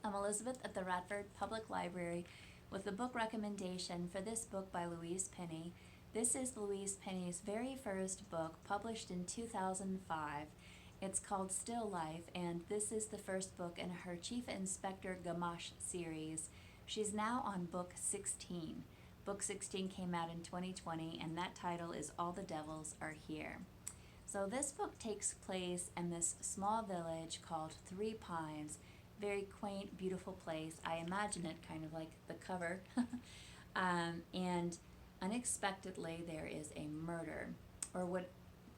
I'm Elizabeth at the Radford Public Library with the book recommendation for this book by Louise Penny. This is Louise Penny's very first book, published in 2005. It's called Still Life, and this is the first book in her Chief Inspector Gamache series. She's now on book 16. Book 16 came out in 2020, and that title is All the Devils Are Here. So this book takes place in this small village called Three Pines. Very quaint, beautiful place. I imagine it kind of like the cover. And unexpectedly, there is a murder, or what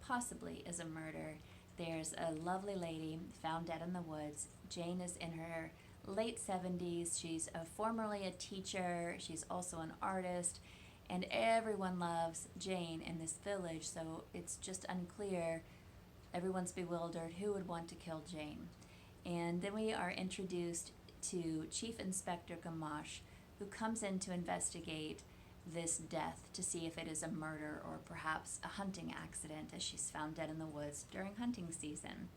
possibly is a murder. There's a lovely lady found dead in the woods. Jane is in her late 70s. She's formerly a teacher. She's also an artist. And everyone loves Jane in this village, so it's just unclear. Everyone's bewildered. Who would want to kill Jane? And then we are introduced to Chief Inspector Gamache, who comes in to investigate this death to see if it is a murder or perhaps a hunting accident, as she's found dead in the woods during hunting season.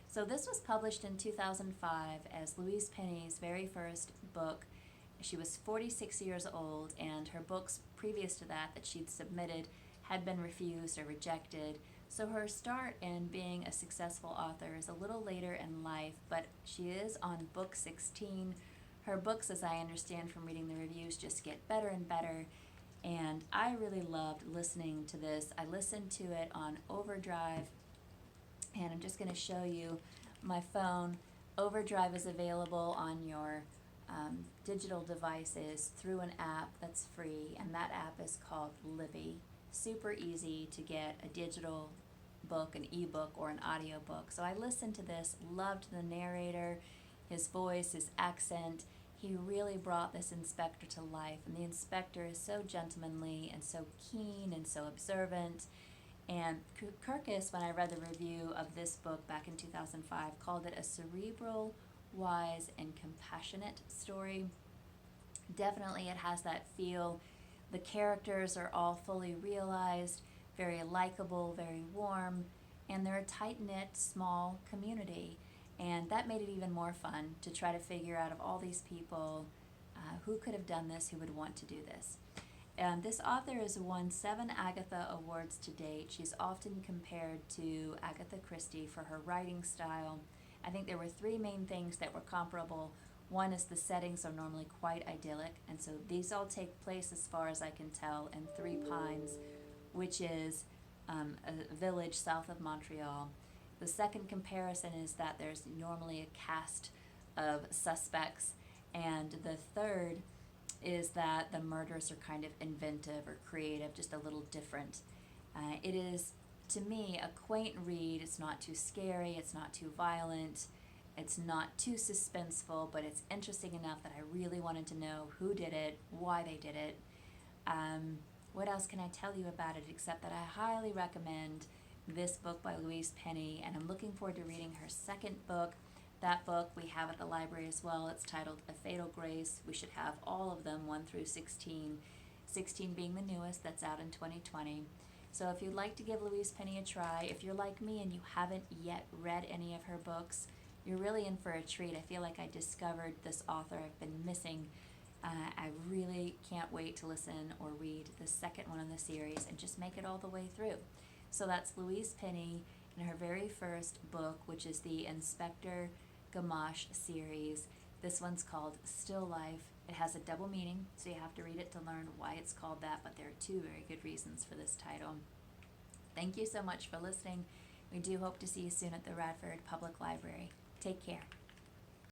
So this was published in 2005 as Louise Penny's very first book. She was 46 years old, and her books previous to that she'd submitted had been refused or rejected. So her start in being a successful author is a little later in life, but she is on book 16. Her books, as I understand from reading the reviews, just get better and better, and I really loved listening to this. I listened to it on OverDrive, and I'm just going to show you my phone. OverDrive is available on your digital devices through an app that's free, and that app is called Libby. Super easy to get a digital book, an ebook, or an audiobook. So I listened to this, loved the narrator, his voice, his accent. He really brought this inspector to life, and the inspector is so gentlemanly and so keen and so observant. And Kirkus, when I read the review of this book back in 2005, called it a cerebral, wise, and compassionate story. Definitely it has that feel. The characters are all fully realized, very likable, very warm, and they're a tight-knit, small community. And that made it even more fun to try to figure out of all these people who could have done this, who would want to do this. This author has won 7 Agatha awards to date. She's often compared to Agatha Christie for her writing style. I think there were 3 main things that were comparable. One is the settings are normally quite idyllic, and so these all take place, as far as I can tell, in Three Pines, which is a village south of Montreal. The second comparison is that there's normally a cast of suspects, and the third is that the murders are kind of inventive or creative, just a little different. It is, to me, a quaint read. It's not too scary, it's not too violent, it's not too suspenseful, but it's interesting enough that I really wanted to know who did it, why they did it. What else can I tell you about it except that I highly recommend this book by Louise Penny, and I'm looking forward to reading her second book. That book we have at the library as well. It's titled A Fatal Grace. We should have all of them, 1 through 16, 16 being the newest, that's out in 2020. So if you'd like to give Louise Penny a try, if you're like me and you haven't yet read any of her books, you're really in for a treat. I feel like I discovered this author I've been missing. I really can't wait to listen or read the second one in the series and just make it all the way through. So that's Louise Penny in her very first book, which is the Inspector Gamache series. This one's called Still Life. It has a double meaning, so you have to read it to learn why it's called that, but there are 2 very good reasons for this title. Thank you so much for listening. We do hope to see you soon at the Radford Public Library. Take care.